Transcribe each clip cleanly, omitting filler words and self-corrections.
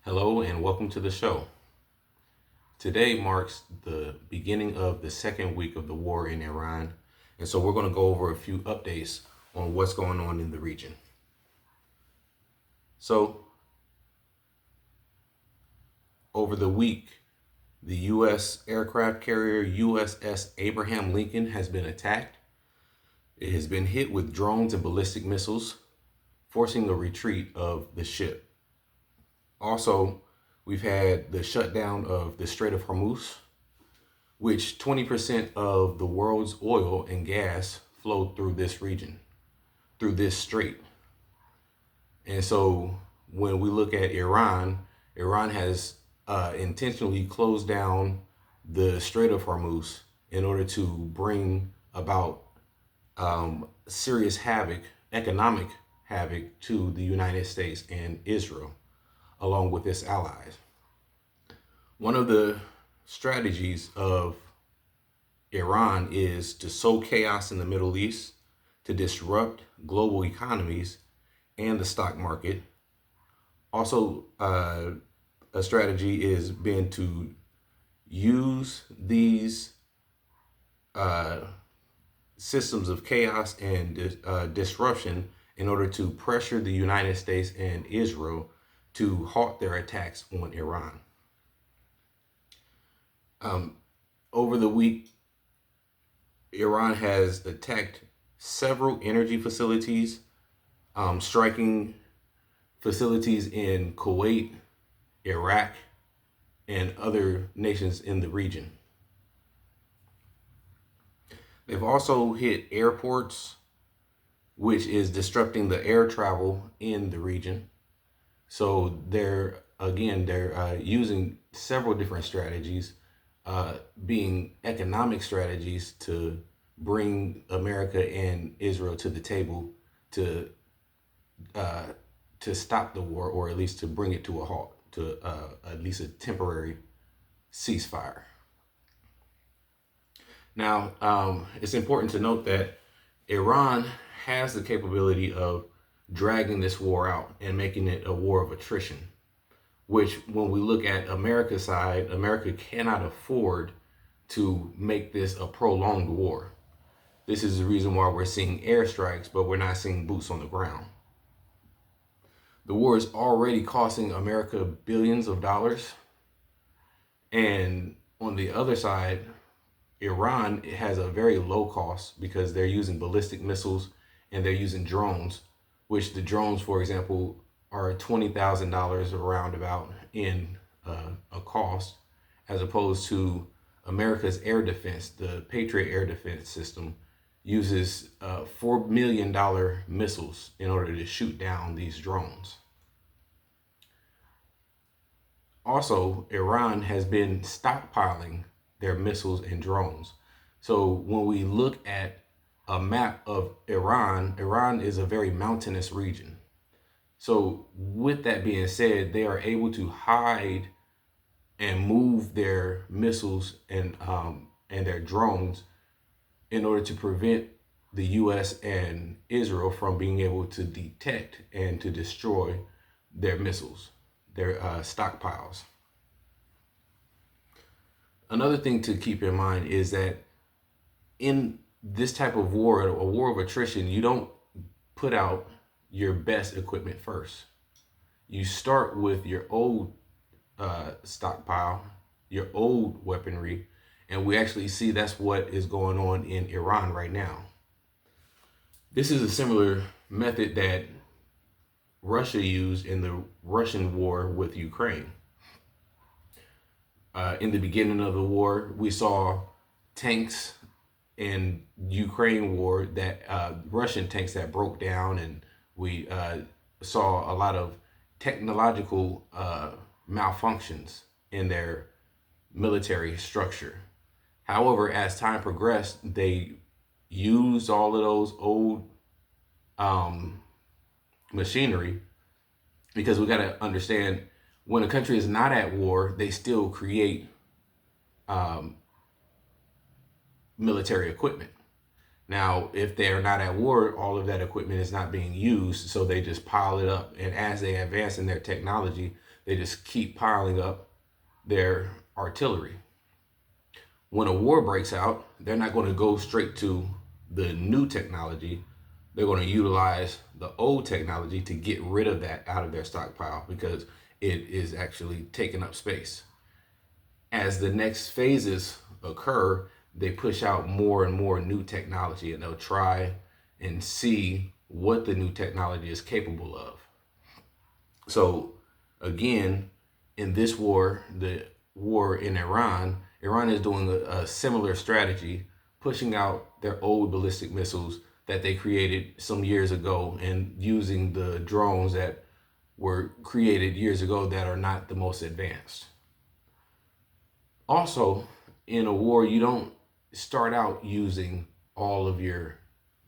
Hello and welcome to the show. Today marks the beginning of the second week of the war in Iran, and so we're going to go over a few updates on what's going on in the region. So, over the week, the U.S. aircraft carrier USS Abraham Lincoln has been attacked. It has been hit with drones and ballistic missiles, forcing a retreat of the ship. Also, we've had the shutdown of the Strait of Hormuz, which 20% of the world's oil and gas flowed through this region, through this strait. And so when we look at Iran, Iran has intentionally closed down the Strait of Hormuz in order to bring about serious havoc, economic havoc to the United States and Israel, along with its allies. One of the strategies of Iran is to sow chaos in the Middle East, to disrupt global economies and the stock market. Also, a strategy is been to use these systems of chaos and disruption in order to pressure the United States and Israel to halt their attacks on Iran. Over the week, Iran has attacked several energy facilities, striking facilities in Kuwait, Iraq, and other nations in the region. They've also hit airports, which is disrupting the air travel in the region. So they're using several different strategies, being economic strategies to bring America and Israel to the table to stop the war, or at least to bring it to a halt, to at least a temporary ceasefire. Now, it's important to note that Iran has the capability of dragging this war out and making it a war of attrition, which when we look at America's side, America cannot afford to make this a prolonged war. This is the reason why we're seeing airstrikes, but we're not seeing boots on the ground. The war is already costing America billions of dollars. And on the other side, Iran has a very low cost because they're using ballistic missiles and they're using drones, which the drones, for example, are $20,000 roundabout in a cost, as opposed to America's air defense. The Patriot air defense system uses $4 million missiles in order to shoot down these drones. Also, Iran has been stockpiling their missiles and drones. So when we look at a map of Iran, Iran is a very mountainous region. So with that being said, they are able to hide and move their missiles and their drones in order to prevent the U.S. and Israel from being able to detect and to destroy their missiles, their stockpiles. Another thing to keep in mind is that in this type of war, a war of attrition, you don't put out your best equipment first. You start with your old stockpile, your old weaponry, and we actually see that's what is going on in Iran right now. This is a similar method that Russia used in the Russian war with Ukraine. In the beginning of the war, we saw tanks in Ukraine war that Russian tanks that broke down, and we saw a lot of technological malfunctions in their military structure. However, as time progressed, they used all of those old machinery, because we got to understand, when a country is not at war, they still create military equipment. Now, if they're not at war, all of that equipment is not being used, so they just pile it up. And as they advance in their technology, they just keep piling up their artillery. When a war breaks out, they're not going to go straight to the new technology. They're going to utilize the old technology to get rid of that out of their stockpile because it is actually taking up space. As the next phases occur, they push out more and more new technology, and they'll try and see what the new technology is capable of. So again, in this war, the war in Iran, Iran is doing a similar strategy, pushing out their old ballistic missiles that they created some years ago and using the drones that were created years ago that are not the most advanced. Also, in a war, you don't start out using all of your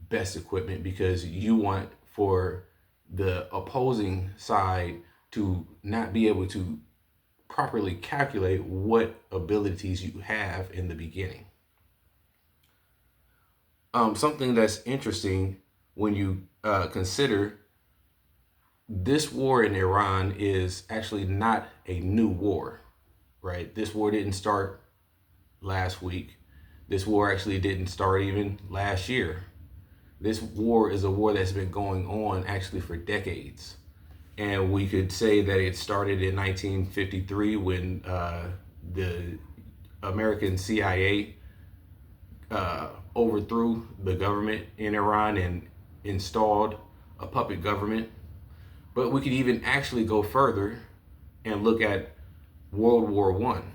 best equipment because you want for the opposing side to not be able to properly calculate what abilities you have in the beginning. Something that's interesting when you consider this war in Iran is actually not a new war, right? This war didn't start last week. This war actually didn't start even last year. This war is a war that's been going on actually for decades. And we could say that it started in 1953 when the American CIA overthrew the government in Iran and installed a puppet government. But we could even actually go further and look at World War One.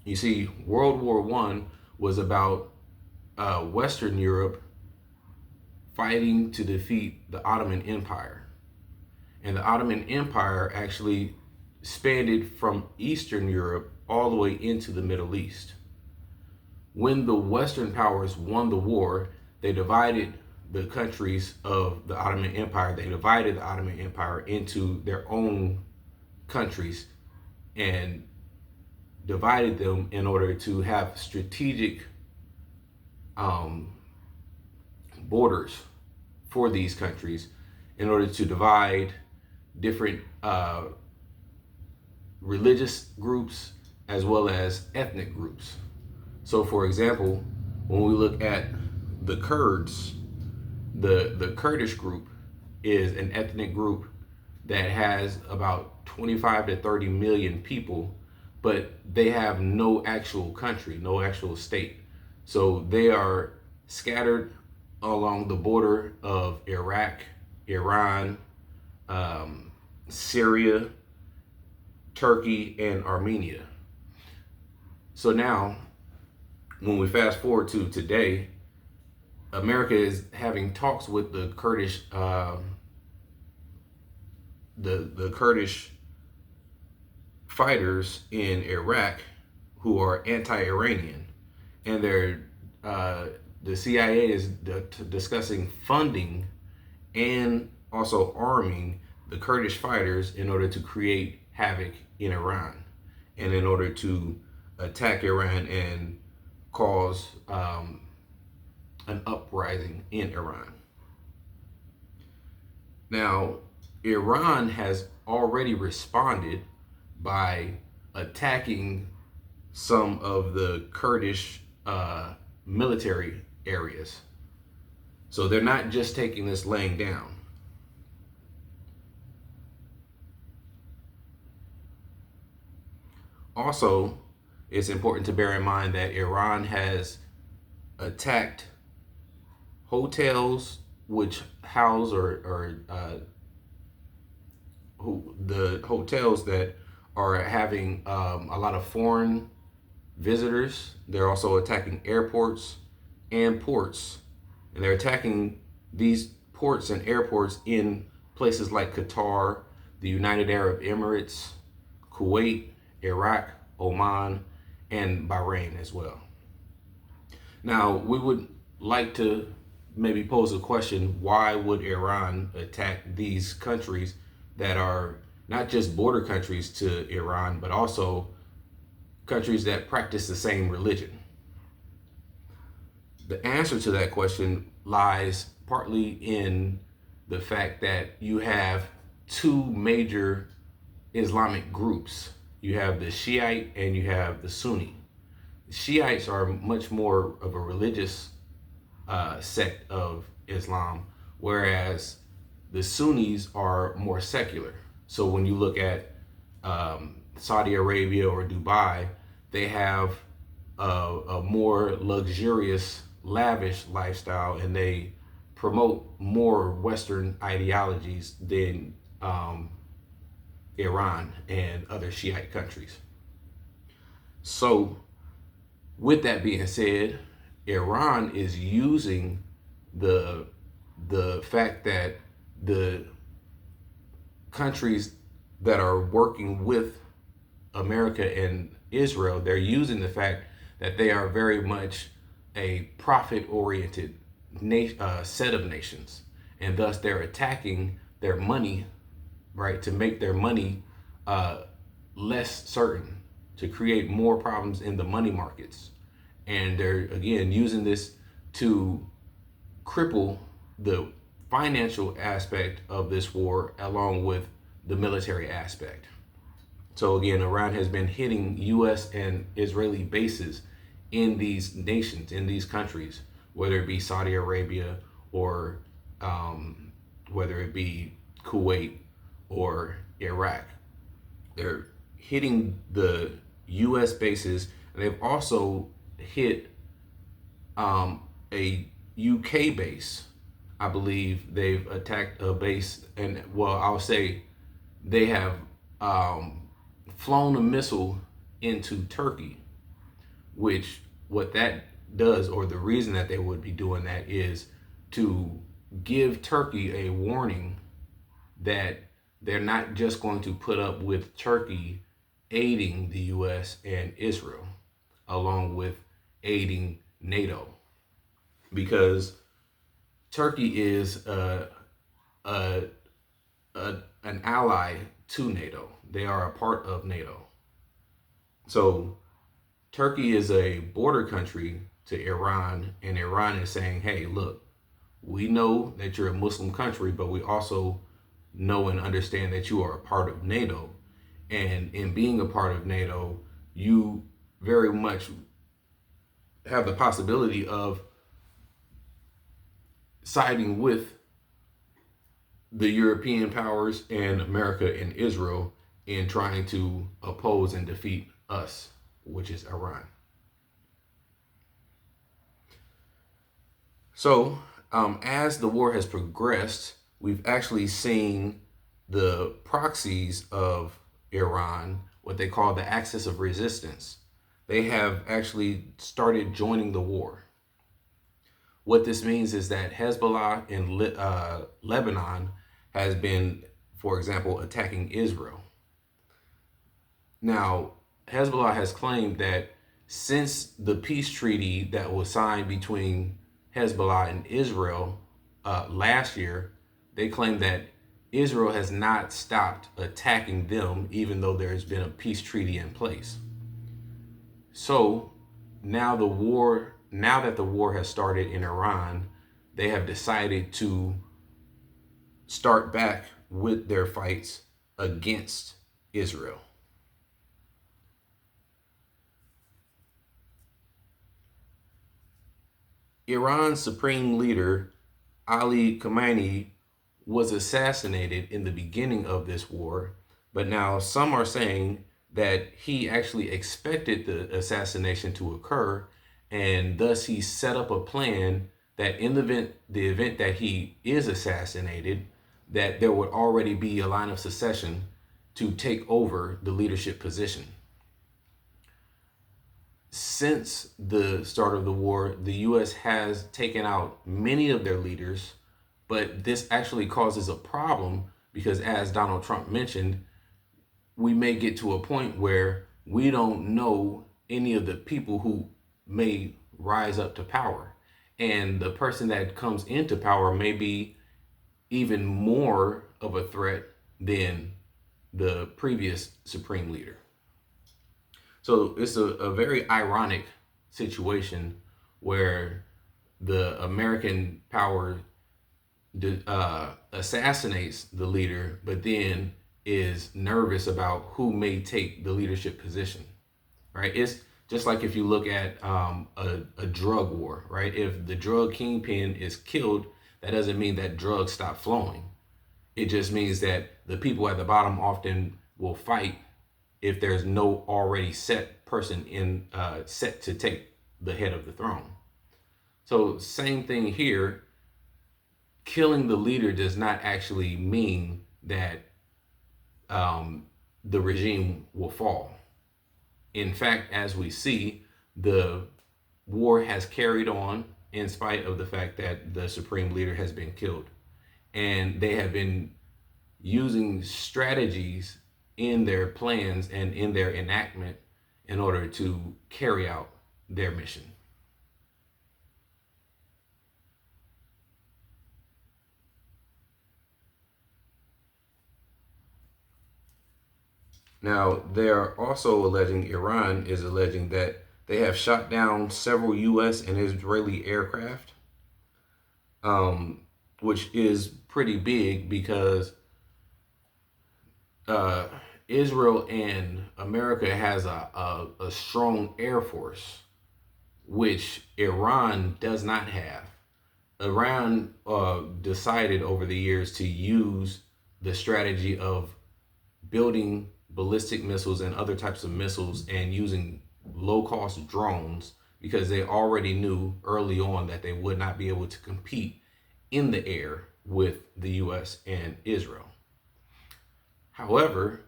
You see, World War One was about Western Europe fighting to defeat the Ottoman Empire. And the Ottoman Empire actually spanned from Eastern Europe all the way into the Middle East. When the Western powers won the war, they divided the countries of the Ottoman Empire. They divided the Ottoman Empire into their own countries and divided them in order to have strategic borders for these countries in order to divide different religious groups as well as ethnic groups. So for example, when we look at the Kurds, the Kurdish group is an ethnic group that has about 25 to 30 million people, but they have no actual country, no actual state. So they are scattered along the border of Iraq, Iran, Syria, Turkey, and Armenia. So now, when we fast forward to today, America is having talks with the Kurdish, the Kurdish fighters in Iraq who are anti-Iranian, and the CIA is discussing funding and also arming the Kurdish fighters in order to create havoc in Iran and in order to attack Iran and cause an uprising in Iran. Now, Iran has already responded by attacking some of the Kurdish military areas. So they're not just taking this laying down. Also, it's important to bear in mind that Iran has attacked hotels which house the hotels that are having a lot of foreign visitors. They're also attacking airports and ports, and they're attacking these ports and airports in places like Qatar, the United Arab Emirates, Kuwait, Iraq, Oman, and Bahrain as well. Now, we would like to maybe pose a question: why would Iran attack these countries that are not just border countries to Iran, but also countries that practice the same religion? The answer to that question lies partly in the fact that you have two major Islamic groups. You have the Shiite and you have the Sunni. The Shiites are much more of a religious sect of Islam, whereas the Sunnis are more secular. So when you look at Saudi Arabia or Dubai, they have a more luxurious, lavish lifestyle, and they promote more Western ideologies than Iran and other Shiite countries. So, with that being said, Iran is using the fact that the countries that are working with America and Israel, they're using the fact that they are very much a profit-oriented set of nations, and thus they're attacking their money, right, to make their money less certain, to create more problems in the money markets. And they're, again, using this to cripple the financial aspect of this war along with the military aspect. So again, Iran has been hitting U.S. and Israeli bases in these nations, in these countries, whether it be Saudi Arabia or whether it be Kuwait or Iraq. They're hitting the U.S. bases, and they've also hit a UK base. I believe they've attacked a base, and well, I'll say they have flown a missile into Turkey, which what that does, or the reason that they would be doing that, is to give Turkey a warning that they're not just going to put up with Turkey aiding the U.S. and Israel, along with aiding NATO, because Turkey is an ally to NATO. They are a part of NATO. So Turkey is a border country to Iran, and Iran is saying, hey, look, we know that you're a Muslim country, but we also know and understand that you are a part of NATO. And in being a part of NATO, you very much have the possibility of siding with the European powers and America and Israel in trying to oppose and defeat us, which is Iran. So, as the war has progressed, we've actually seen the proxies of Iran, what they call the axis of resistance. They have actually started joining the war. What this means is that Hezbollah in Lebanon has been, for example, attacking Israel. Now, Hezbollah has claimed that since the peace treaty that was signed between Hezbollah and Israel last year, they claim that Israel has not stopped attacking them, even though there has been a peace treaty in place. So now that the war has started in Iran, they have decided to start back with their fights against Israel. Iran's supreme leader, Ali Khamenei, was assassinated in the beginning of this war, but now some are saying that he actually expected the assassination to occur, and thus he set up a plan that in the event that he is assassinated, that there would already be a line of succession to take over the leadership position. Since the start of the war, the U.S. has taken out many of their leaders, but this actually causes a problem because, as Donald Trump mentioned, we may get to a point where we don't know any of the people who may rise up to power. And the person that comes into power may be even more of a threat than the previous supreme leader. So it's a very ironic situation where the American power assassinates the leader, but then is nervous about who may take the leadership position, right? It's just like if you look at a drug war, right? If the drug kingpin is killed, that doesn't mean that drugs stop flowing. It just means that the people at the bottom often will fight if there's no already set person in set to take the head of the throne. So same thing here. Killing the leader does not actually mean that the regime will fall. In fact, as we see, the war has carried on in spite of the fact that the supreme leader has been killed. And they have been using strategies in their plans and in their enactment in order to carry out their mission. Now, they're also alleging, Iran is alleging that they have shot down several U.S. and Israeli aircraft, which is pretty big because Israel and America has a strong air force, which Iran does not have. Iran decided over the years to use the strategy of building ballistic missiles and other types of missiles and using low-cost drones because they already knew early on that they would not be able to compete in the air with the US and Israel. However,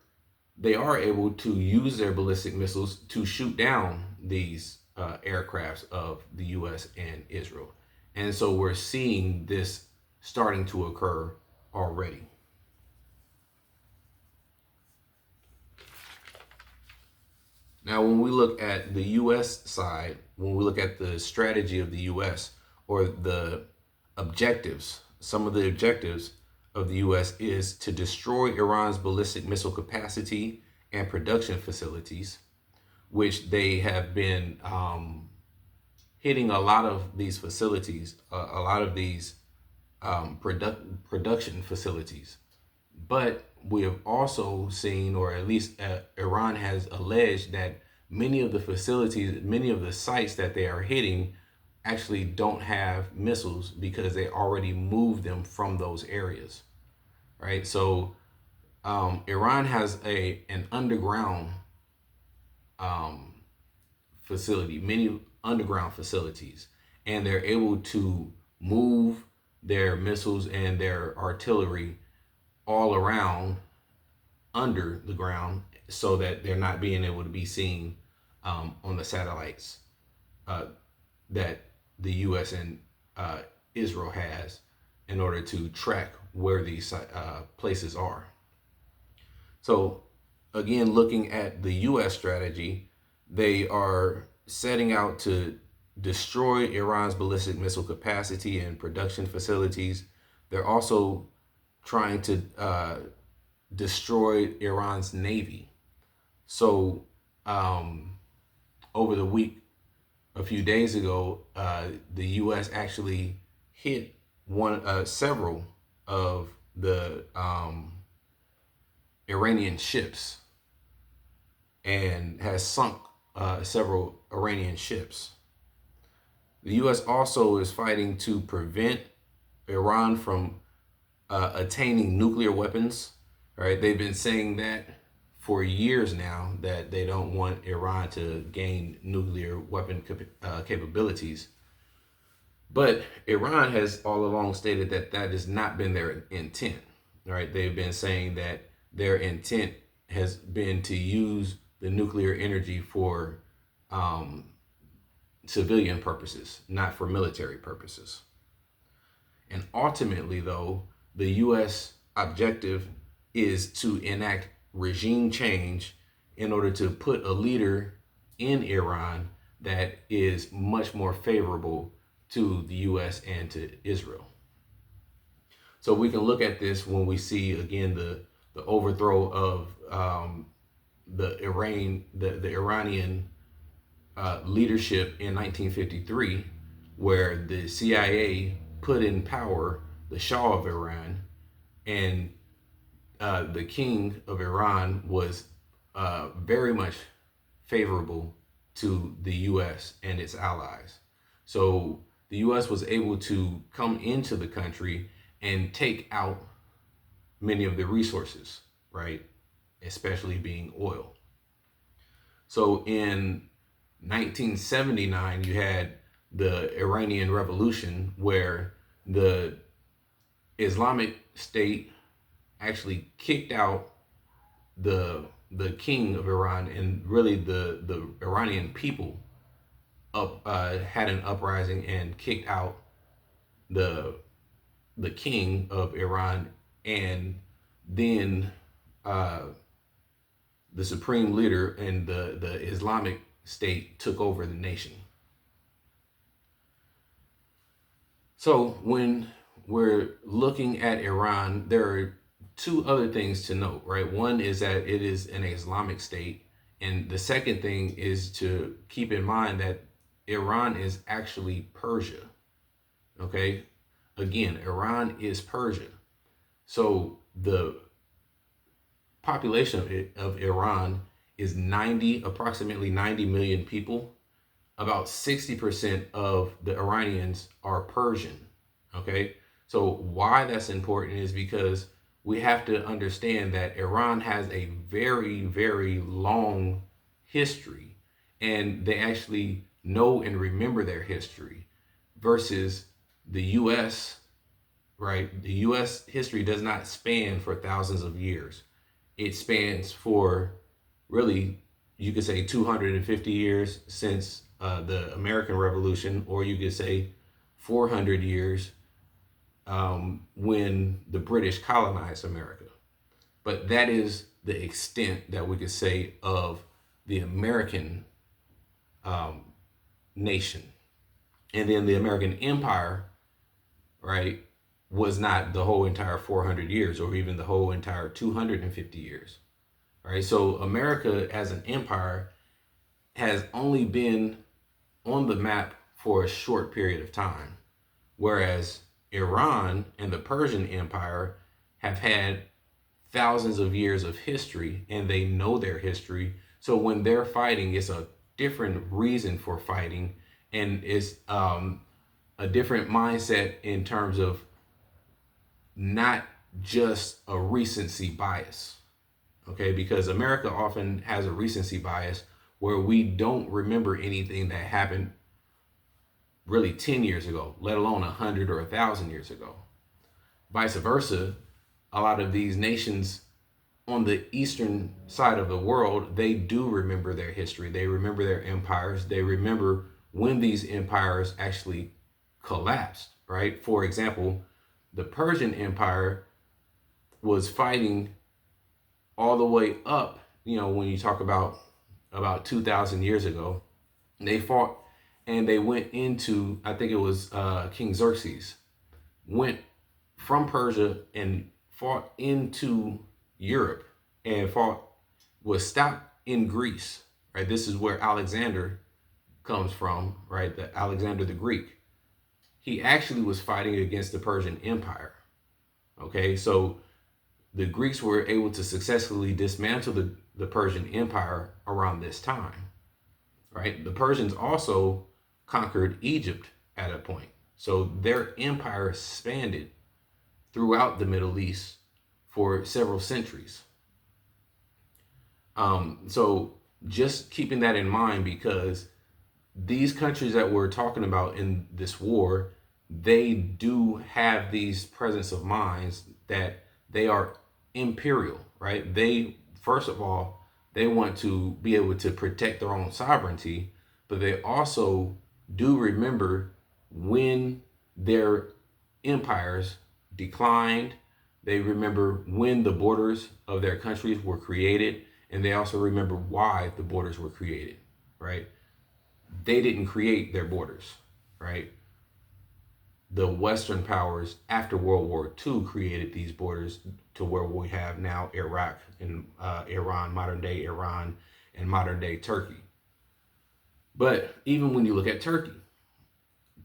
they are able to use their ballistic missiles to shoot down these aircrafts of the US and Israel. And so we're seeing this starting to occur already. Now, when we look at the US side, when we look at the strategy of the US or the objectives, some of the objectives of the US is to destroy Iran's ballistic missile capacity and production facilities, which they have been hitting a lot of these facilities, a lot of these production facilities. But we have also seen, or at least Iran has alleged, that many of the facilities, many of the sites that they are hitting actually don't have missiles because they already moved them from those areas, right? So Iran has an underground facility, many underground facilities, and they're able to move their missiles and their artillery all around under the ground so that they're not being able to be seen on the satellites that the US and Israel has in order to track where these places are. So again, looking at the US strategy, they are setting out to destroy Iran's ballistic missile capacity and production facilities. They're also trying to destroy Iran's navy. So over the week, a few days ago, the U.S. actually hit several of the Iranian ships and has sunk several Iranian ships. The U.S. also is fighting to prevent Iran from attaining nuclear weapons. Right? They've been saying that for years now, that they don't want Iran to gain nuclear weapon capabilities. But Iran has all along stated that that has not been their intent. Right? They've been saying that their intent has been to use the nuclear energy for civilian purposes, not for military purposes. And ultimately, though, the U.S. objective is to enact regime change in order to put a leader in Iran that is much more favorable to the U.S. and to Israel. So we can look at this when we see, again, the overthrow of the Iranian leadership in 1953. where the CIA put in power the Shah of Iran, and the king of Iran was very much favorable to the U.S. and its allies. So the U.S. was able to come into the country and take out many of the resources, right? Especially being oil. So in 1979, you had the Iranian Revolution, where the Islamic State actually kicked out the king of Iran, and really the Iranian people had an uprising and kicked out the king of Iran, and then the supreme leader and the Islamic State took over the nation. So when we're looking at Iran, there are two other things to note, right? One is that it is an Islamic state. And the second thing is to keep in mind that Iran is actually Persia. Okay? Again, Iran is Persia. So the population of Iran is approximately 90 million people. About 60% of the Iranians are Persian. Okay? So why that's important is because we have to understand that Iran has a very, very long history, and they actually know and remember their history, versus the U.S., right? The U.S. history does not span for thousands of years. It spans for, really, you could say 250 years since the American Revolution, or you could say 400 years when the British colonized America. But that is the extent that we could say of the American nation. And then the American Empire, right, was not the whole entire 400 years or even the whole entire 250 years. Right? So America as an empire has only been on the map for a short period of time, whereas Iran and the Persian Empire have had thousands of years of history, and they know their history. So when they're fighting, it's a different reason for fighting, and it's a different mindset in terms of not just a recency bias. Okay, because America often has a recency bias where we don't remember anything that happened really 10 years ago, let alone 100 or 1,000 years ago. Vice versa, a lot of these nations on the eastern side of the world, they do remember their history. They remember their empires. They remember when these empires actually collapsed, right? For example, the Persian Empire was fighting all the way up, when you talk about 2,000 years ago, they fought and they went into, I think it was King Xerxes, went from Persia and fought into Europe and was stopped in Greece, right? This is where Alexander comes from, right? Alexander the Greek. He actually was fighting against the Persian Empire. Okay, so the Greeks were able to successfully dismantle the Persian Empire around this time, right? The Persians also conquered Egypt at a point. So their empire expanded throughout the Middle East for several centuries. So just keeping that in mind, because these countries that we're talking about in this war, they do have these presence of minds that they are imperial, right? They, first of all, they want to be able to protect their own sovereignty, but they also do remember when their empires declined. They remember when the borders of their countries were created, and they also remember why the borders were created, right? They didn't create their borders, right? The Western powers after World War II created these borders to where we have now Iraq and Iran, modern day Iran and modern day Turkey. But even when you look at Turkey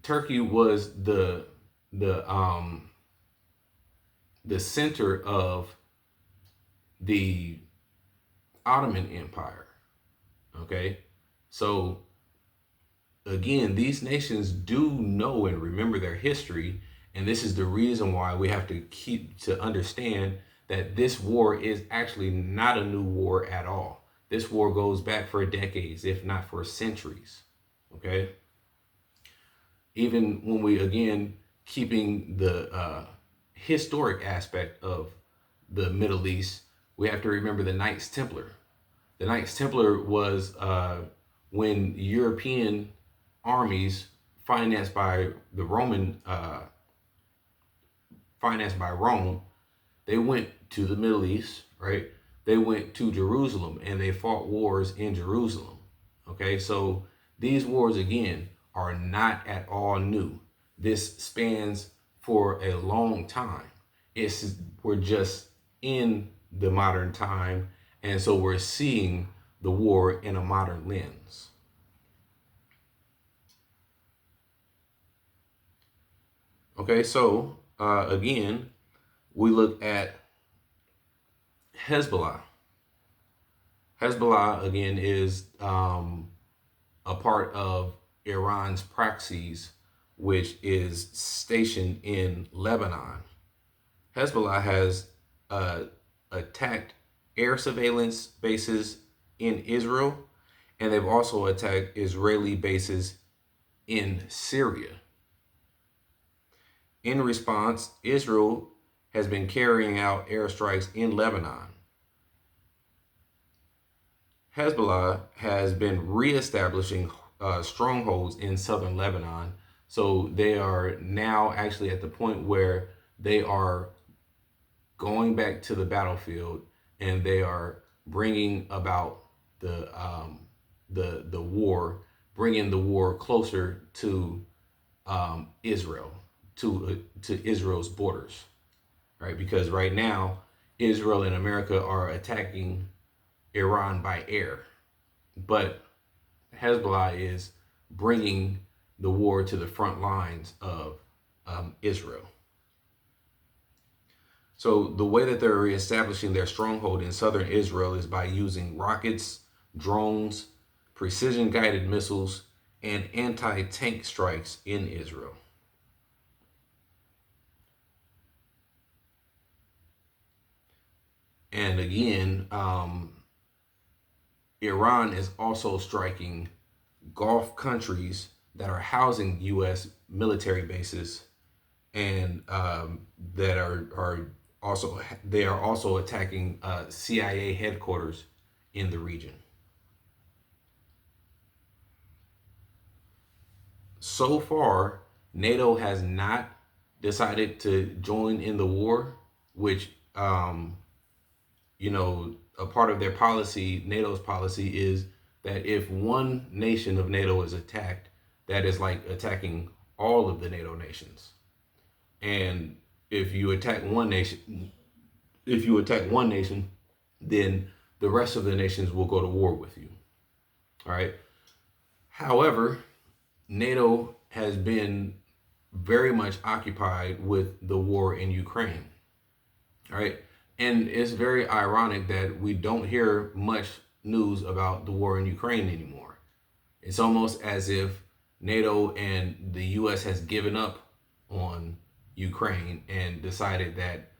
Turkey was the the center of the Ottoman Empire. Okay, so again, these nations do know and remember their history, and this is the reason why we have to keep to understand that this war is actually not a new war at all. This war goes back for decades, if not for centuries. Okay, even when we again keeping the historic aspect of the Middle East, we have to remember the Knights Templar. The Knights Templar was when European armies financed by the Roman, financed by Rome, they went to the Middle East, right? They went to Jerusalem and they fought wars in Jerusalem. Okay, so these wars again are not at all new. This spans for a long time. We're just in the modern time, and so we're seeing the war in a modern lens. Okay, so again, we look at Hezbollah. Hezbollah again is a part of Iran's proxies, which is stationed in Lebanon. Hezbollah has attacked air surveillance bases in Israel, and they've also attacked Israeli bases in Syria. In response, Israel has been carrying out airstrikes in Lebanon. Hezbollah has been reestablishing strongholds in southern Lebanon. So they are now actually at the point where they are going back to the battlefield, and they are bringing about the war, bringing the war closer to Israel, to Israel's borders, right? Because right now, Israel and America are attacking Iran by air, but Hezbollah is bringing the war to the front lines of Israel. So the way that they're reestablishing their stronghold in southern Israel is by using rockets, drones, precision-guided missiles, and anti-tank strikes in Israel. And again, Iran is also striking Gulf countries that are housing U.S. military bases, and that are also attacking CIA headquarters in the region. So far, NATO has not decided to join in the war, which a part of their policy, NATO's policy, is that if one nation of NATO is attacked, that is like attacking all of the NATO nations. And if you attack one nation, then the rest of the nations will go to war with you. All right. However, NATO has been very much occupied with the war in Ukraine. All right. And it's very ironic that we don't hear much news about the war in Ukraine anymore. It's almost as if NATO and the US has given up on Ukraine and decided that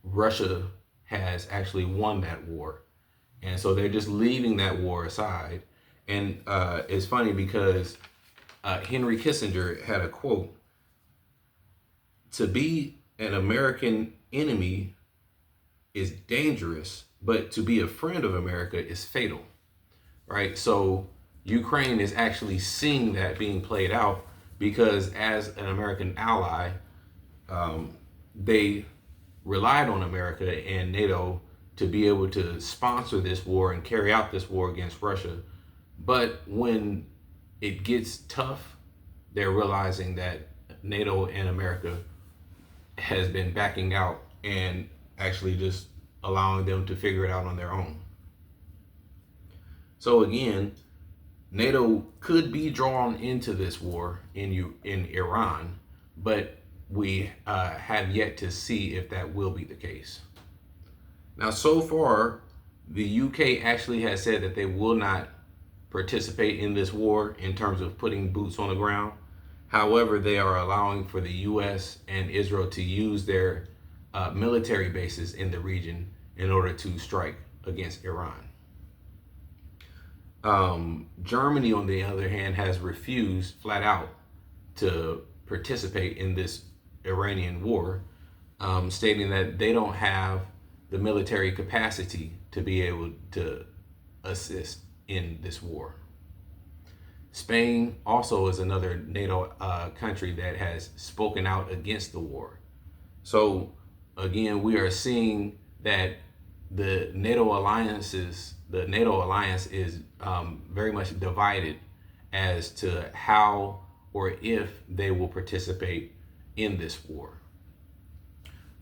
Russia has actually won that war. And so they're just leaving that war aside. And it's funny because Henry Kissinger had a quote: "To be an American enemy is dangerous, but to be a friend of America is fatal." Right? So Ukraine is actually seeing that being played out, because as an American ally, they relied on America and NATO to be able to sponsor this war and carry out this war against Russia. But when it gets tough, they're realizing that NATO and America has been backing out and actually just allowing them to figure it out on their own. So again, NATO could be drawn into this war in Iran, but we have yet to see if that will be the case. Now, so far, the UK actually has said that they will not participate in this war in terms of putting boots on the ground. However, they are allowing for the US and Israel to use their military bases in the region in order to strike against Iran. Germany, on the other hand, has refused flat out to participate in this Iranian war, stating that they don't have the military capacity to be able to assist in this war. Spain also is another NATO country that has spoken out against the war. So again, we are seeing that the NATO alliance is very much divided as to how or if they will participate in this war.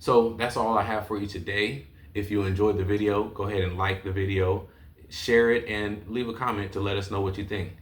So that's all I have for you today. If you enjoyed the video, go ahead and like the video, share it, and leave a comment to let us know what you think.